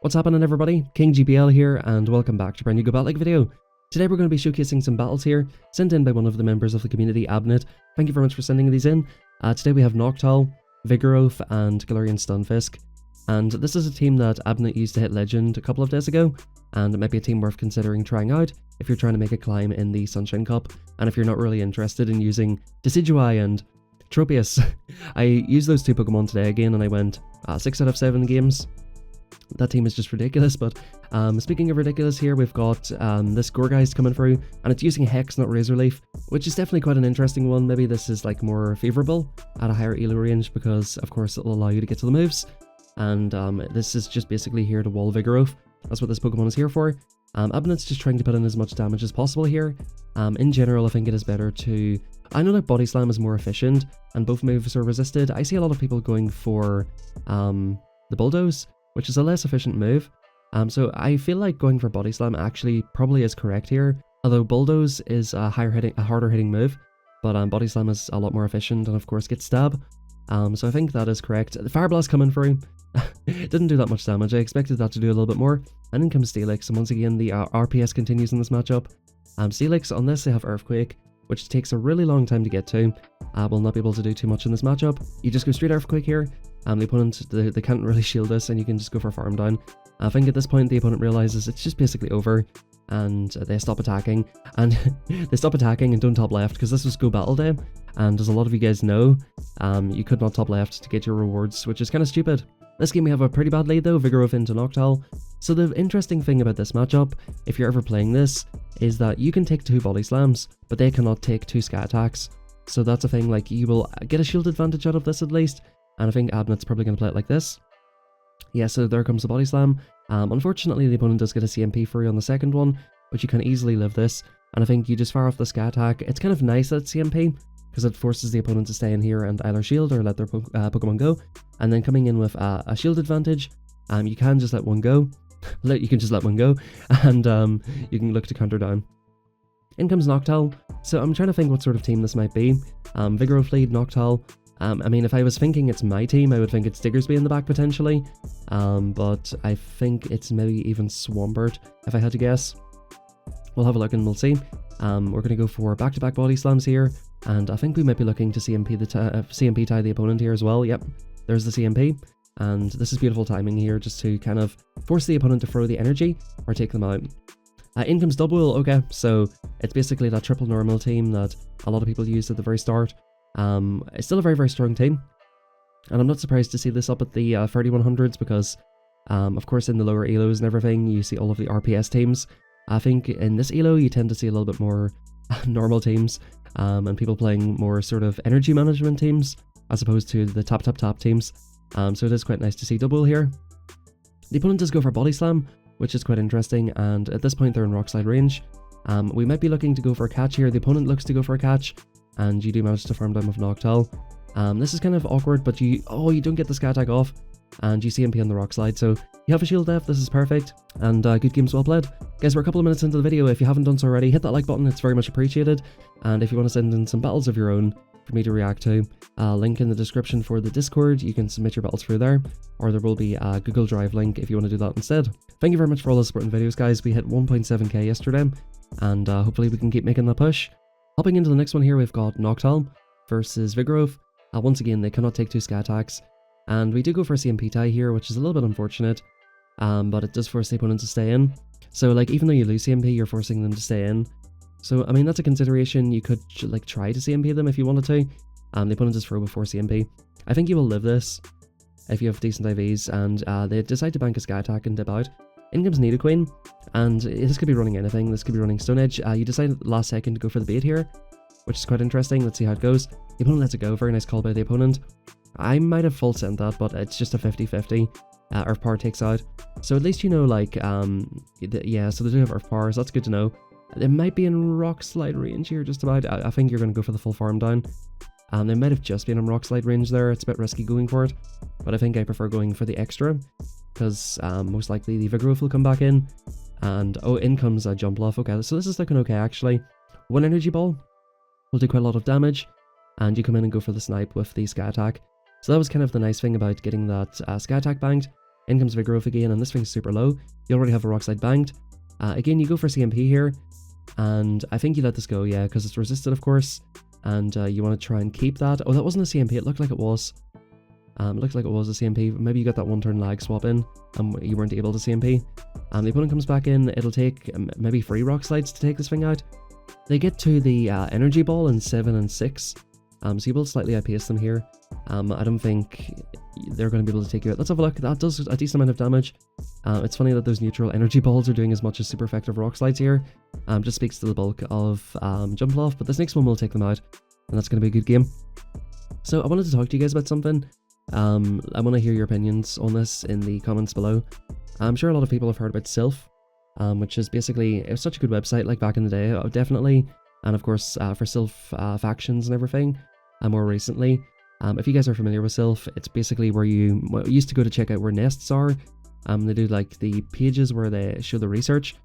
What's happening, everybody? King GBL here, and welcome back to a brand new Go Battle video. Today we're going to be showcasing some battles here, sent in by one of the members of the community, ABNIT. Thank you very much for sending these in. Today we have Noctowl, Vigoroth, and Galarian Stunfisk. And this is a team that ABNIT used to hit Legend a couple of days ago, and it might be a team worth considering trying out if you're trying to make a climb in the Sunshine Cup, and if you're not really interested in using Decidueye and Tropius. I used those two Pokemon today again, and I went 6 out of 7 games. That team is just ridiculous, but speaking of ridiculous here, we've got this Gourgeist coming through, and it's using Hex, not Razor Leaf, which is definitely quite an interesting one. Maybe this is like more favourable at a higher elo range because, of course, it'll allow you to get to the moves, and this is just basically here to wall Vigoroth. That's what this Pokemon is here for. ABNIT's just trying to put in as much damage as possible here. In general, I think it is better to... I know that Body Slam is more efficient, and both moves are resisted. I see a lot of people going for the Bulldoze, which is a less efficient move. So I feel like going for Body Slam actually probably is correct here, although Bulldoze is a harder hitting move, but Body Slam is a lot more efficient and of course gets Stab. So I think that is correct. The Fire Blast coming through. It didn't do that much damage. I expected that to do a little bit more. And in comes Steelix, and once again the RPS continues in this matchup. Steelix, unless they have Earthquake, which takes a really long time to get to, will not be able to do too much in this matchup. You just go straight Earthquake here. The opponent, they can't really shield this, and you can just go for Farm Down. I think at this point the opponent realizes it's just basically over, and they stop attacking. And they stop attacking and don't top left, because this was Go Battle Day, and as a lot of you guys know, you could not top left to get your rewards, which is kind of stupid. This game we have a pretty bad lead though, Vigoroth into Noctowl. So the interesting thing about this matchup, if you're ever playing this, is that you can take 2 Body Slams, but they cannot take 2 Sky Attacks. So that's a thing, like, you will get a shield advantage out of this at least, and I think ABNIT's probably going to play it like this. Yeah, so there comes the Body Slam. Unfortunately, the opponent does get a CMP free on the second one, but you can easily live this, and I think you just fire off the Sky Attack. It's kind of nice that it's CMP, because it forces the opponent to stay in here and either shield or let their Pokemon go. And then coming in with a shield advantage, you can just let one go. You can just let one go, and you can look to counter down. In comes Noctowl. So I'm trying to think what sort of team this might be. Vigoroth lead, Noctowl. I mean, if I was thinking it's my team, I would think it's Diggersby in the back potentially. But I think it's maybe even Swampert, if I had to guess. We'll have a look and we'll see. We're going to go for back-to-back Body Slams here, and I think we might be looking to CMP tie the opponent here as well. Yep, there's the CMP, and this is beautiful timing here just to kind of force the opponent to throw the energy or take them out. In comes Double. Okay, so it's basically that triple normal team that a lot of people used at the very start. It's still a very, very strong team, and I'm not surprised to see this up at the 3100s because, of course, in the lower elos and everything, you see all of the RPS teams. I think in this elo, you tend to see a little bit more normal teams, and people playing more sort of energy management teams, as opposed to the top teams. So it is quite nice to see Double here. The opponent does go for Body Slam, which is quite interesting, and at this point they're in Rock Slide range. We might be looking to go for a catch here. The opponent looks to go for a catch, and you do manage to farm down with Noctowl. This is kind of awkward, but you don't get the Sky Attack off, and you CMP on the Rock Slide, so you have a shield def. This is perfect, and good games well played. Guys, we're a couple of minutes into the video. If you haven't done so already, hit that like button, it's very much appreciated, and if you want to send in some battles of your own for me to react to, link in the description for the Discord. You can submit your battles through there, or there will be a Google Drive link if you want to do that instead. Thank you very much for all the support in videos, guys. We hit 1.7k yesterday, and hopefully we can keep making that push. Hopping into the next one here, we've got Noctowl versus Vigoroth. Once again, they cannot take 2 Sky Attacks, and we do go for a CMP tie here, which is a little bit unfortunate, but it does force the opponent to stay in. So, like, even though you lose CMP, you're forcing them to stay in. So, I mean, that's a consideration. You could, like, try to CMP them if you wanted to. The opponent does throw before CMP. I think you will live this if you have decent IVs, and they decide to bank a Sky Attack and dip out. In comes Nidoqueen, and this could be running anything. This could be running Stone Edge. You decide last second to go for the bait here, which is quite interesting. Let's see how it goes. The opponent lets it go. Very nice call by the opponent. I might have full sent that, but it's just a 50-50. Earth Power takes out. So at least you know, like, yeah, so they do have Earth Power, so that's good to know. They might be in Rock Slide range here just about. I think you're going to go for the full farm down. They might have just been in Rock Slide range there. It's a bit risky going for it, but I think I prefer going for the extra, because most likely the Vigoroth will come back in, and in comes a Jumpluff. Okay, so this is looking okay actually. One Energy Ball will do quite a lot of damage, and you come in and go for the Snipe with the Sky Attack. So that was kind of the nice thing about getting that Sky Attack banked. In comes Vigoroof again, and this thing's super low. You already have a rock slide banked. Again, you go for CMP here, and I think you let this go, yeah, because it's resisted, of course, and you want to try and keep that. Oh, that wasn't a CMP, it looked like it was. It looked like it was a CMP. Maybe you got that one turn lag swap in, and you weren't able to CMP. The opponent comes back in. It'll take maybe 3 rock slides to take this thing out. They get to the energy ball in 7 and 6, so you will slightly outpace them here. I don't think they're going to be able to take you out. Let's have a look. That does a decent amount of damage. It's funny that those neutral energy balls are doing as much as super effective rock slides here. Just speaks to the bulk of jump off, but this next one will take them out, and that's going to be a good game. So I wanted to talk to you guys about something. I want to hear your opinions on this in the comments below. I'm sure a lot of people have heard about Sylph, which is basically, it was such a good website like back in the day, definitely, and of course for Sylph factions and everything, more recently. If you guys are familiar with Sylph, it's basically where you used to go to check out where nests are. They do like the pages where they show the research.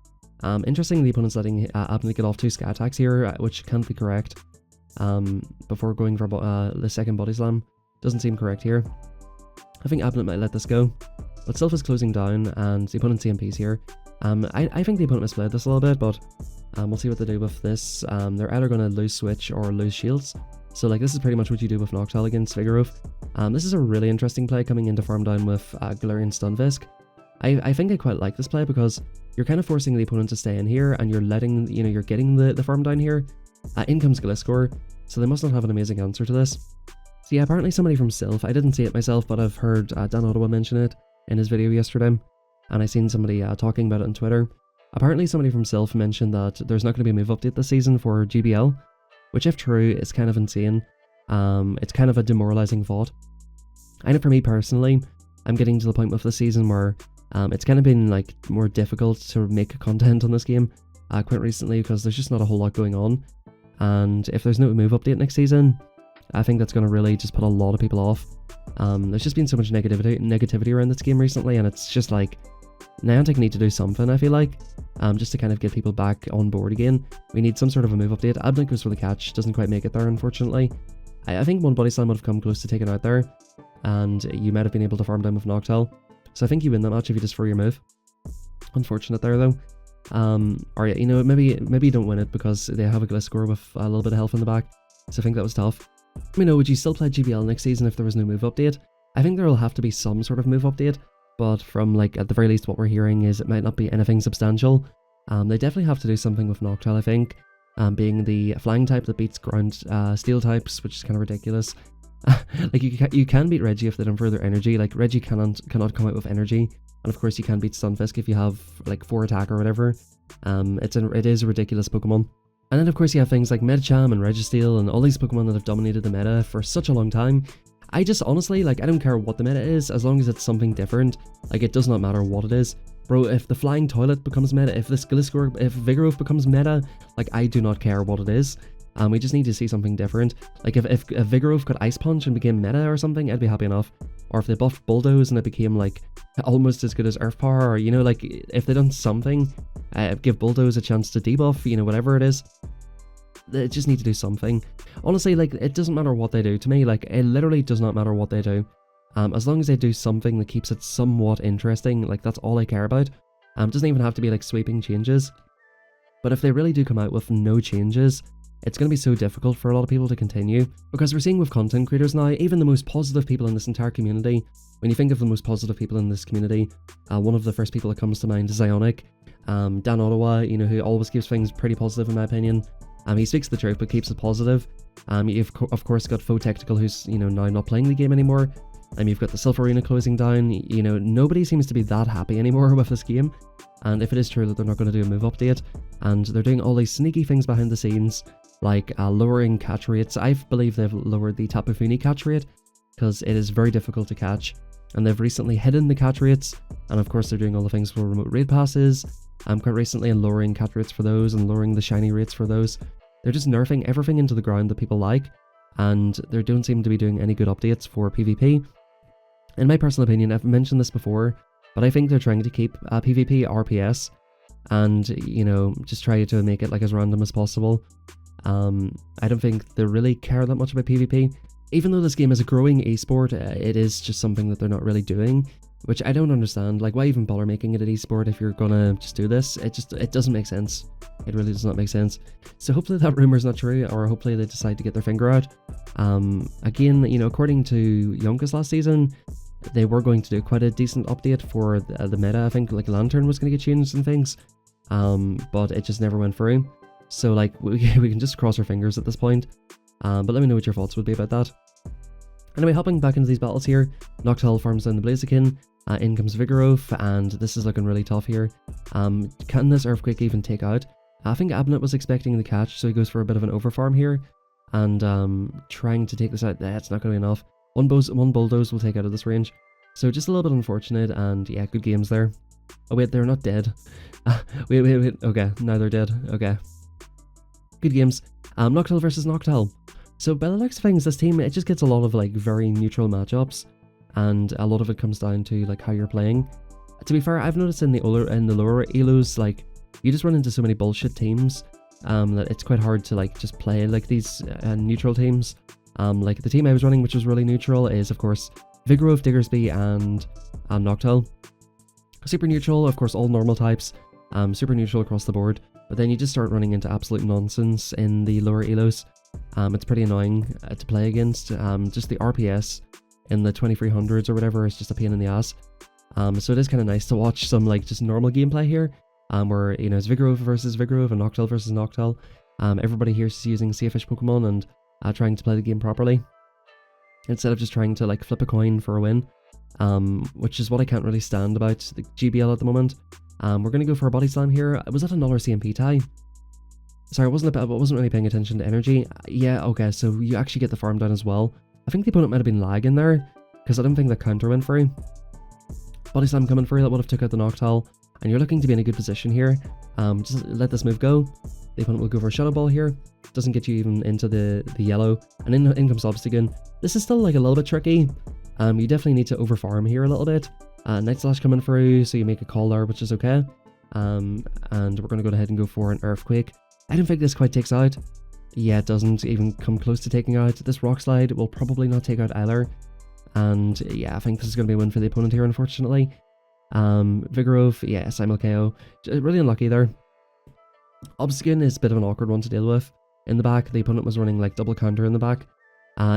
Interestingly, the opponent's letting ABNIT get off 2 sky attacks here, which can't be correct. Before going for the second body slam. Doesn't seem correct here. I think ABNIT might let this go. But Sylph is closing down, and the opponent CMP's here. I think the opponent misplayed this a little bit, but we'll see what they do with this. They're either going to lose switch or lose shields. So like this is pretty much what you do with Noctowl against Vigoroof. This is a really interesting play coming into farm down with Galarian Stunfisk. I think I quite like this play because you're kind of forcing the opponent to stay in here, and you're letting, you're getting the farm down here. In comes Gliscor, so they must not have an amazing answer to this. So yeah, apparently somebody from Sylph, I didn't see it myself, but I've heard Dan Ottawa mention it in his video yesterday, and I seen somebody talking about it on Twitter. Apparently somebody from Sylph mentioned that there's not going to be a move update this season for GBL, which if true is kind of insane. It's kind of a demoralizing thought. I know for me personally, I'm getting to the point with the season where it's kind of been like more difficult to make content on this game quite recently because there's just not a whole lot going on, and if there's no move update next season, I think that's going to really just put a lot of people off. There's just been so much negativity around this game recently, and it's just like, Niantic need to do something, I feel like, just to kind of get people back on board again. We need some sort of a move update. ABNIT goes for the catch, doesn't quite make it there, unfortunately. I think one body slam would have come close to taking out there, and you might have been able to farm down with Noctowl. So I think you win that match if you just throw your move. Unfortunate there, though. Or yeah, maybe you don't win it because they have a Gliscor with a little bit of health in the back. So I think that was tough. Would you still play GBL next season if there was no move update? I think there will have to be some sort of move update, but from like at the very least what we're hearing is it might not be anything substantial. They definitely have to do something with Noctowl, I think, being the flying type that beats ground steel types, which is kind of ridiculous. Like you can beat Reggie if they don't further energy. Like Reggie cannot come out with energy, and of course you can beat Stunfisk if you have like 4 attack or whatever. It is a ridiculous Pokemon. And then of course you have things like Medicham and Registeel and all these Pokemon that have dominated the meta for such a long time. I just honestly, like, I don't care what the meta is, as long as it's something different. Like, it does not matter what it is. Bro, if the flying toilet becomes meta, if this Gliscor, if Vigoroof becomes meta, like, I do not care what it is. We just need to see something different. Like, if Vigoroof could Ice Punch and became meta or something, I'd be happy enough. Or if they buffed Bulldoze and it became, like, almost as good as Earth Power, or, like, if they done something, give Bulldoze a chance to debuff, whatever it is. They just need to do something. Honestly, like, it doesn't matter what they do. To me, like, it literally does not matter what they do. As long as they do something that keeps it somewhat interesting, like, that's all I care about. It doesn't even have to be, like, sweeping changes. But if they really do come out with no changes, it's going to be so difficult for a lot of people to continue. Because we're seeing with content creators now, even the most positive people in this entire community, when you think of the most positive people in this community, one of the first people that comes to mind is Ionic. Dan Ottawa, who always keeps things pretty positive in my opinion. He speaks the truth but keeps it positive. You've of course got Faux Tactical, who's now not playing the game anymore. You've got the Sylph Arena closing down. Nobody seems to be that happy anymore with this game. And if it is true that they're not going to do a move update, and they're doing all these sneaky things behind the scenes, like lowering catch rates. I believe they've lowered the Tapu Fini catch rate because it is very difficult to catch, and they've recently hidden the catch rates, and of course they're doing all the things for remote raid passes. Quite recently, and lowering catch rates for those and lowering the shiny rates for those. They're just nerfing everything into the ground that people like, and they don't seem to be doing any good updates for PvP. In my personal opinion, I've mentioned this before, but I think they're trying to keep PvP RPS, and just try to make it like as random as possible. I don't think they really care that much about PvP. Even though this game is a growing esport, it is just something that they're not really doing. which I don't understand. Like, why even bother making it an esport if you're gonna just do this? It doesn't make sense. It really does not make sense. So hopefully that rumor's not true, or hopefully they decide to get their finger out. Again, you know, according to Yonkers last season, they were going to do quite a decent update for the meta. I think like Lantern was going to get changed and things, but it just never went through. So like we can just cross our fingers at this point. But let me know what your thoughts would be about that. Anyway, hopping back into these battles here, Noctowl farms down the Blaziken, in comes Vigoroth, and this is looking really tough here. Can this Earthquake even take out? I think ABNIT was expecting the catch, so he goes for a bit of an overfarm here, and trying to take this out. It's not going to be enough. One Bulldoze will take out of this range. So just a little bit unfortunate, and yeah, good games there. Oh wait, they're not dead. Wait. Okay, now they're dead. Okay. Good games. Noctowl versus Noctowl. So by the looks of things, this team, it just gets a lot of like very neutral matchups, and a lot of it comes down to like how you're playing. To be fair, I've noticed in the lower elos, like you just run into so many bullshit teams that it's quite hard to like just play like these neutral teams. Like the team I was running, which was really neutral, is of course Vigoroth, Diggersby, and Noctowl. Super neutral, of course, all normal types. Super neutral across the board. But then you just start running into absolute nonsense in the lower elos. It's pretty annoying to play against. Just the RPS in the 2300s or whatever is just a pain in the ass. So it is kind of nice to watch some like just normal gameplay here, where you know it's Vigoroth versus Vigoroth and Noctowl versus Noctowl. Everybody here is using Safeish Pokemon and trying to play the game properly, instead of just trying to like flip a coin for a win, which is what I can't really stand about the GBL at the moment. We're going to go for a Body Slam here. Was that another CMP tie? Sorry, I wasn't really paying attention to energy. Yeah, okay, so you actually get the farm down as well. I think the opponent might have been lag in there, because I don't think the counter went through. Body Slam coming through, that would have took out the Noctowl, and you're looking to be in a good position here. Just let this move go. The opponent will go for a Shadow Ball here. Doesn't get you even into the yellow, and in comes Obstagoon. This is still like a little bit tricky. You definitely need to overfarm here a little bit. Night Slash coming through, so you make a call there, which is okay. And we're going to go ahead and go for an Earthquake. I don't think this quite takes out. Yeah, it doesn't even come close to taking out. This Rock Slide will probably not take out either. And yeah, I think this is going to be a win for the opponent here, unfortunately. Vigoroth, yeah, Simul KO. Really unlucky there. Obstagoon is a bit of an awkward one to deal with. In the back, the opponent was running like double counter in the back.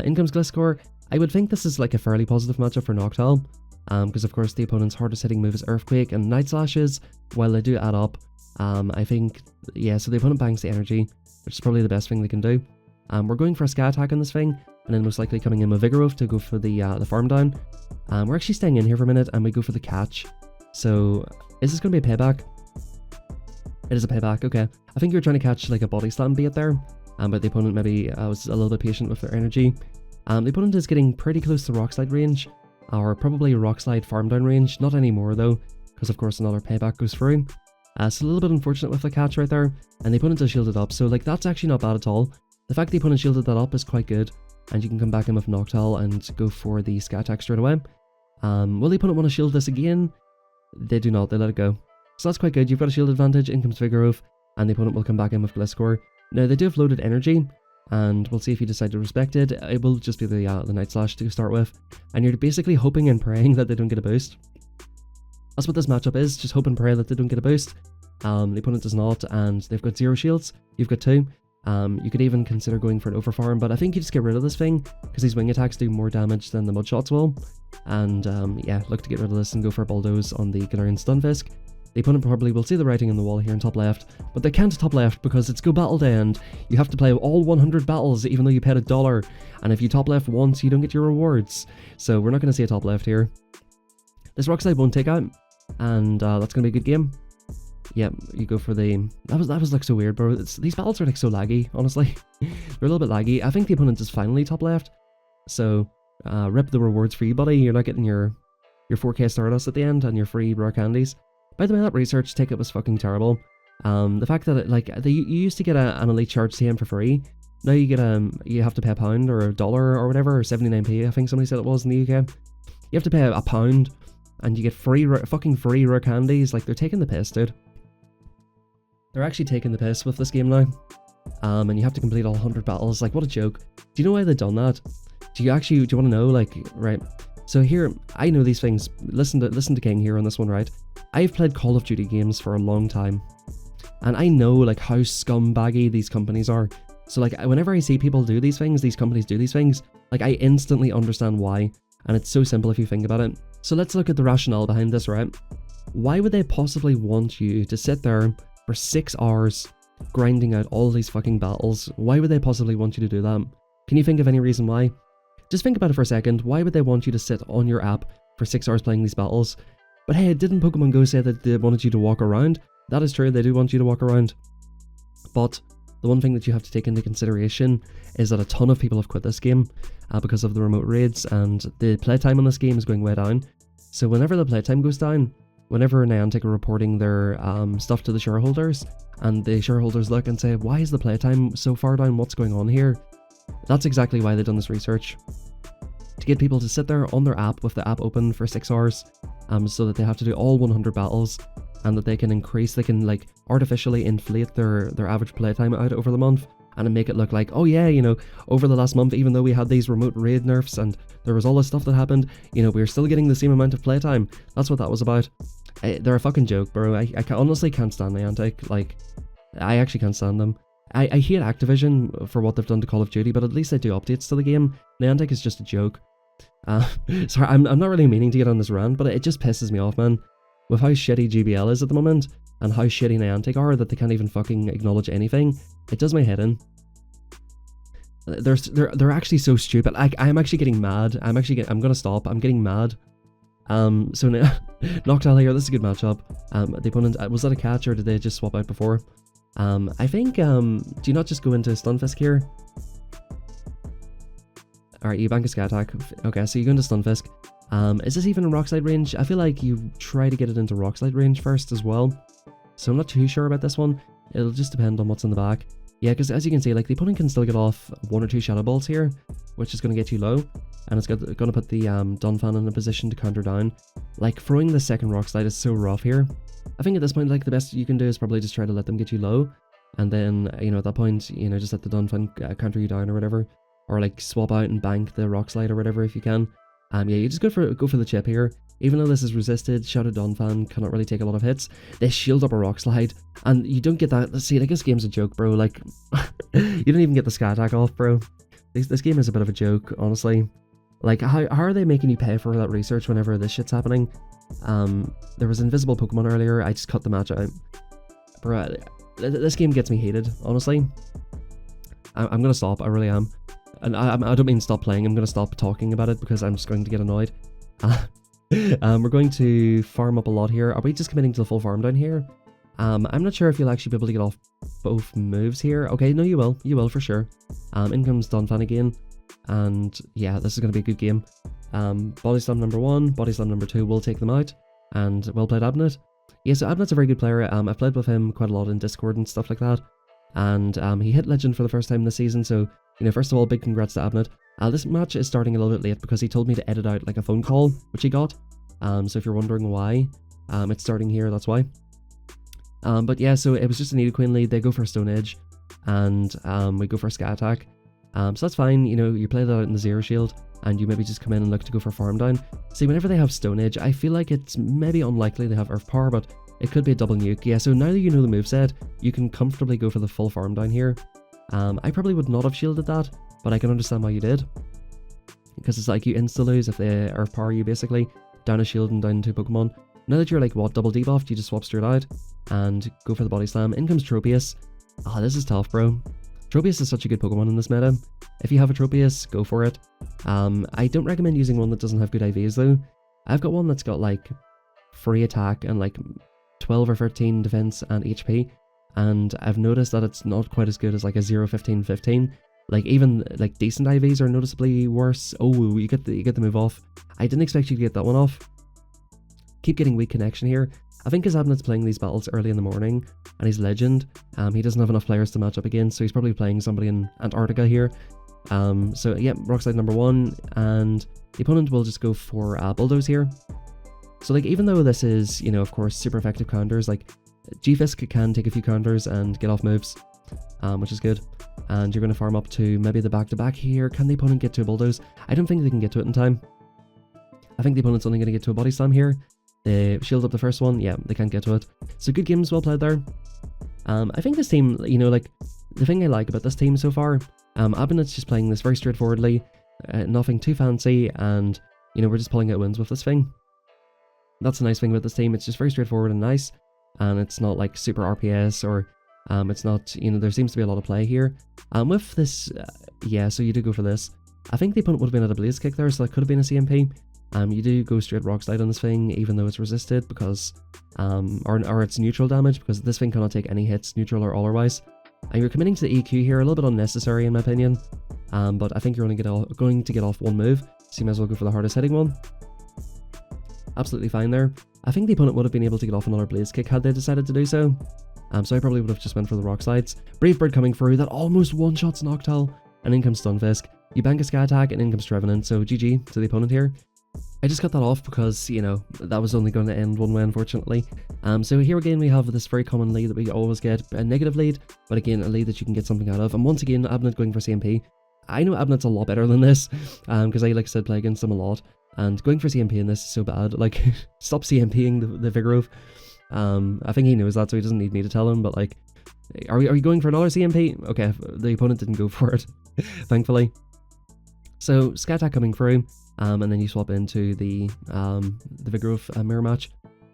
In comes Gliscor. I would think this is like a fairly positive matchup for Noctowl, because of course the opponent's hardest hitting move is Earthquake and Night Slashes. While they do add up, I think, yeah, so the opponent bangs the energy, which is probably the best thing they can do. We're going for a Sky Attack on this thing, and then most likely coming in with Vigoroth to go for the farm down. We're actually staying in here for a minute, and we go for the catch. So, is this going to be a payback? It is a payback, okay. I think you were trying to catch like a Body Slam bait there, but the opponent maybe was a little bit patient with their energy. The opponent is getting pretty close to Rock Slide range, or probably Rock Slide farm down range. Not anymore though, because of course another payback goes through. So a little bit unfortunate with the catch right there, and the opponent does shield it up, so like that's actually not bad at all. The fact the opponent shielded that up is quite good, and you can come back in with Noctowl and go for the Sky Attack straight away. Will the opponent want to shield this again? They do not, they let it go. So that's quite good. You've got a shield advantage. In comes Vigoroth, and the opponent will come back in with Gliscor. Now they do have loaded energy, and we'll see if you decide to respect it. It will just be the Night Slash to start with, and you're basically hoping and praying that they don't get a boost. That's what this matchup is, just hope and pray that they don't get a boost. The opponent does not, and they've got 0 shields. You've got 2. You could even consider going for an overfarm, but I think you just get rid of this thing, because these wing attacks do more damage than the mud shots will. And yeah, look to get rid of this and go for a Bulldoze on the Galarian Stunfisk. The opponent probably will see the writing on the wall here in top left, but they can't top left because it's Go Battle Day and you have to play all 100 battles even though you paid $1, and if you top left once you don't get your rewards. So we're not going to see a top left here. This Rock Slide won't take out, and that's going to be a good game. Yep, you go for the... That was like so weird, bro. These battles are like so laggy, honestly. They're a little bit laggy. I think the opponent is finally top left, so rip the rewards for you, buddy. You're not getting your 4K Stardust at the end and your free rare candies. By the way, that research ticket was fucking terrible. The fact that you used to get an elite charge TM for free. Now you get you have to pay £1 or $1 or whatever, or 79p. I think somebody said it was in the UK. You have to pay £1 and you get fucking free rare candies. Like, they're taking the piss, dude. They're actually taking the piss with this game now. And you have to complete all 100 battles. Like, what a joke. Do you know why they've done that? Do you want to know? Like, right. So here, I know these things. Listen to King here on this one, right? I've played Call of Duty games for a long time, and I know like how scumbaggy these companies are. So like whenever I see people do these things, these companies do these things, like I instantly understand why, and it's so simple if you think about it. So let's look at the rationale behind this, right? Why would they possibly want you to sit there for 6 hours grinding out all these fucking battles? Why would they possibly want you to do that? Can you think of any reason why? Just think about it for a second. Why would they want you to sit on your app for 6 hours playing these battles? But hey, didn't Pokemon Go say that they wanted you to walk around? That is true, they do want you to walk around. But the one thing that you have to take into consideration is that a ton of people have quit this game because of the remote raids, and the playtime on this game is going way down. So whenever the playtime goes down, whenever Niantic are reporting their stuff to the shareholders, and the shareholders look and say, why is the playtime so far down? What's going on here? That's exactly why they've done this research. To get people to sit there on their app with the app open for 6 hours, so that they have to do all 100 battles, and that they can like artificially inflate their average playtime out over the month, and make it look like, oh yeah, you know, over the last month, even though we had these remote raid nerfs and there was all this stuff that happened, you know, we were still getting the same amount of playtime. That's what that was about. They're a fucking joke, bro. I honestly can't stand Niantic. Like, I actually can't stand them. I hate Activision for what they've done to Call of Duty, but at least they do updates to the game. Niantic is just a joke. Sorry, I'm not really meaning to get on this rant, but it just pisses me off, man. With how shitty GBL is at the moment, and how shitty Niantic are, that they can't even fucking acknowledge anything, it does my head in. They're actually so stupid. I'm actually getting mad. I'm gonna stop. I'm getting mad. So now, Noctowl here, this is a good matchup. The opponent, was that a catch, or did they just swap out before? I think, do you not just go into Stunfisk here? Alright, you bank a Sky Attack. Okay, so you go into Stunfisk. Is this even in Rock Slide range? I feel like you try to get it into Rock Slide range first as well. So I'm not too sure about this one. It'll just depend on what's in the back. Yeah, because as you can see, like, the opponent can still get off 1 or 2 Shadow Balls here, which is going to get you low. And it's going to put the Donphan in a position to counter down. Like, throwing the second Rock Slide is so rough here. I think at this point, like, the best you can do is probably just try to let them get you low. And then, you know, at that point, you know, just let the Donphan counter you down or whatever. Or, like, swap out and bank the Rock Slide or whatever if you can. Yeah, you just go for the chip here. Even though this is resisted, Shadow Donphan cannot really take a lot of hits. They shield up a Rock Slide, and you don't get that. See, like, this game's a joke, bro. Like, you don't even get the Sky Attack off, bro. This game is a bit of a joke, honestly. Like, how are they making you pay for that research whenever this shit's happening? There was Invisible Pokemon earlier. I just cut the match out. Bro, this game gets me heated, honestly. I'm gonna stop. I really am. And I don't mean stop playing. I'm gonna stop talking about it because I'm just going to get annoyed. We're going to farm up a lot here. Are we just committing to the full farm down here? I'm not sure if you'll actually be able to get off both moves here. Okay, no, you will. You will for sure. In comes Donphan again. And yeah, this is going to be a good game. Body Slam number 1, Body Slam number 2 will take them out. And well played, ABNIT. Yeah, so ABNIT's a very good player. I've played with him quite a lot in Discord and stuff like that. And he hit Legend for the first time this season, so, you know, first of all, big congrats to ABNIT. This match is starting a little bit late because he told me to edit out like a phone call, which he got. So if you're wondering why it's starting here, that's why. But yeah, so it was just a Nidoqueen lead. They go for a Stone Edge, and we go for a Sky Attack. So that's fine. You know, you play that out in the Zero Shield, and you maybe just come in and look to go for Farm Down. See, whenever they have Stone Edge, I feel like it's maybe unlikely they have Earth Power, but it could be a double nuke. Yeah, so now that you know the moveset, you can comfortably go for the full Farm Down here. I probably would not have shielded that, but I can understand why you did. Because it's like you insta-lose if they Earth Power you, basically. Down a shield and down 2 Pokemon. Now that you're like, what, double debuffed, you just swap straight out and go for the Body Slam. In comes Tropius. Oh, this is tough, bro. Tropius is such a good Pokemon in this meta. If you have a Tropius, go for it. I don't recommend using one that doesn't have good IVs though. I've got one that's got like free attack and like 12 or 13 defense and HP. And I've noticed that it's not quite as good as like a 0, 15, 15. Like, even like decent IVs are noticeably worse. Oh, you get the move off. I didn't expect you to get that one off. Keep getting weak connection here. I think because ABNIT's playing these battles early in the morning, and he's Legend, he doesn't have enough players to match up against, so he's probably playing somebody in Antarctica here. So yeah, Rock Slide number 1, and the opponent will just go for Bulldoze here. So like, even though this is, you know, of course, super effective counters, like G-Fisk can take a few counters and get off moves, which is good. And you're going to farm up to maybe the back-to-back here. Can the opponent get to a Bulldoze? I don't think they can get to it in time. I think the opponent's only going to get to a body slam here. They shield up the first one. Yeah, they can't get to it. So good games, well played there. I think this team, you know, like, the thing I like about this team so far, ABNIT's just playing this very straightforwardly, nothing too fancy, and, you know, we're just pulling out wins with this thing. That's the nice thing about this team, it's just very straightforward and nice, and it's not like super RPS, or it's not, you know, there seems to be a lot of play here. With this, yeah, so you do go for this. I think the opponent would have been at a blaze kick there, so that could have been a CMP. You do go straight rock slide on this thing, even though it's resisted, because, or it's neutral damage, because this thing cannot take any hits, neutral or otherwise. And you're committing to the EQ here, a little bit unnecessary in my opinion, but I think you're only going to get off one move, so you might as well go for the hardest hitting one. Absolutely fine there. I think the opponent would have been able to get off another blaze kick had they decided to do so, so I probably would have just went for the rock slides. Brave Bird coming through, that almost one-shots Noctowl, and in comes Stunfisk. You bank a Sky Attack, and in comes Trevenant, so GG to the opponent here. I just got that off because, you know, that was only going to end one way, unfortunately. So here again we have this very common lead that we always get, a negative lead, but again a lead that you can get something out of. And once again, ABNIT going for CMP. I know ABNIT's a lot better than this, because I, like I said, play against them a lot. And going for CMP in this is so bad. Like, stop CMPing the Vigorove. I think he knows that, so he doesn't need me to tell him, but like, are we going for another CMP? Okay, the opponent didn't go for it, thankfully. So, Sky Attack coming through, and then you swap into the Vigorove mirror match.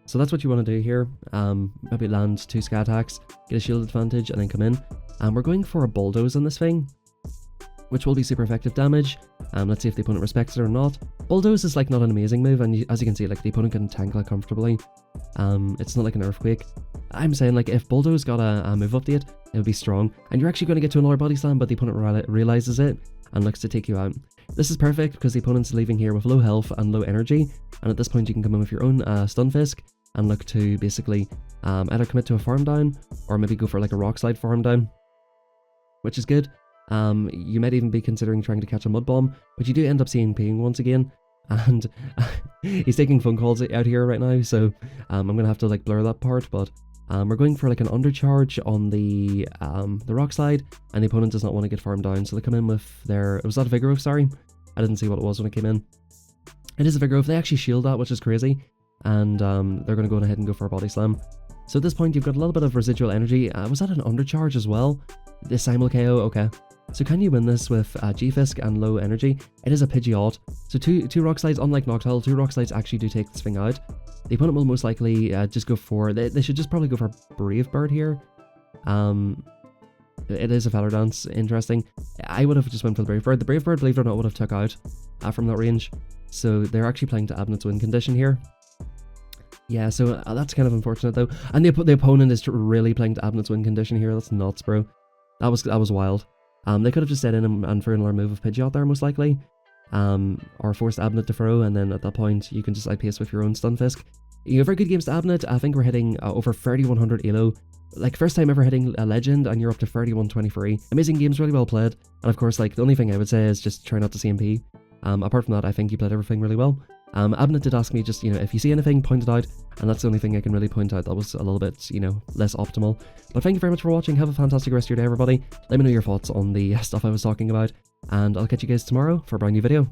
So that's what you want to do here. Maybe land 2 Sky Attacks, get a shield advantage, and then come in. We're going for a Bulldoze on this thing, which will be super effective damage. Let's see if the opponent respects it or not. Bulldoze is like not an amazing move, and as you can see, like the opponent can tank like comfortably. It's not like an Earthquake. I'm saying like if Bulldoze got a move update, it would be strong, and you're actually going to get to another body slam, but the opponent realizes it and looks to take you out. This is perfect because the opponent's leaving here with low health and low energy, and at this point you can come in with your own Stunfisk and look to basically either commit to a farm down or maybe go for like a rock slide farm down, which is good. You might even be considering trying to catch a mud bomb, but you do end up seeing CMPing once again, and he's taking phone calls out here right now, so I'm gonna have to like blur that part, but we're going for like an undercharge on the rock slide, and the opponent does not want to get farmed down, so they come in with their, was that a Vigorove? Sorry, I didn't see what it was when it came in. It is a Vigorove. They actually shield that, which is crazy, and they're going to go ahead and go for a body slam. So at this point you've got a little bit of residual energy. Was that an undercharge as well? The simul KO, okay. So can you win this with G-Fisk and low energy? It is a Pidgeot. So two rock slides, unlike Noctowl, 2 rock slides actually do take this thing out. The opponent will most likely just go for, they should just probably go for Brave Bird here. It is a Feather Dance, interesting. I would have just went for the Brave Bird. The Brave Bird, believe it or not, would have took out from that range. So they're actually playing to ABNIT's win condition here. Yeah, so that's kind of unfortunate though. And the opponent is really playing to ABNIT's win condition here. That's nuts, bro. That was wild. They could have just set in and for another move of Pidgeot there, most likely. Or forced ABNIT to throw, and then at that point, you can just outpace with your own Stunfisk. You have very good games to ABNIT. I think we're hitting over 3100 elo. Like, first time ever hitting a legend, and you're up to 3123. Amazing games, really well played. And of course, like, the only thing I would say is just try not to CMP. Apart from that, I think you played everything really well. ABNIT did ask me just, you know, if you see anything, point it out, and that's the only thing I can really point out that was a little bit, you know, less optimal. But thank you very much for watching. Have a fantastic rest of your day, everybody. Let me know your thoughts on the stuff I was talking about, and I'll catch you guys tomorrow for a brand new video.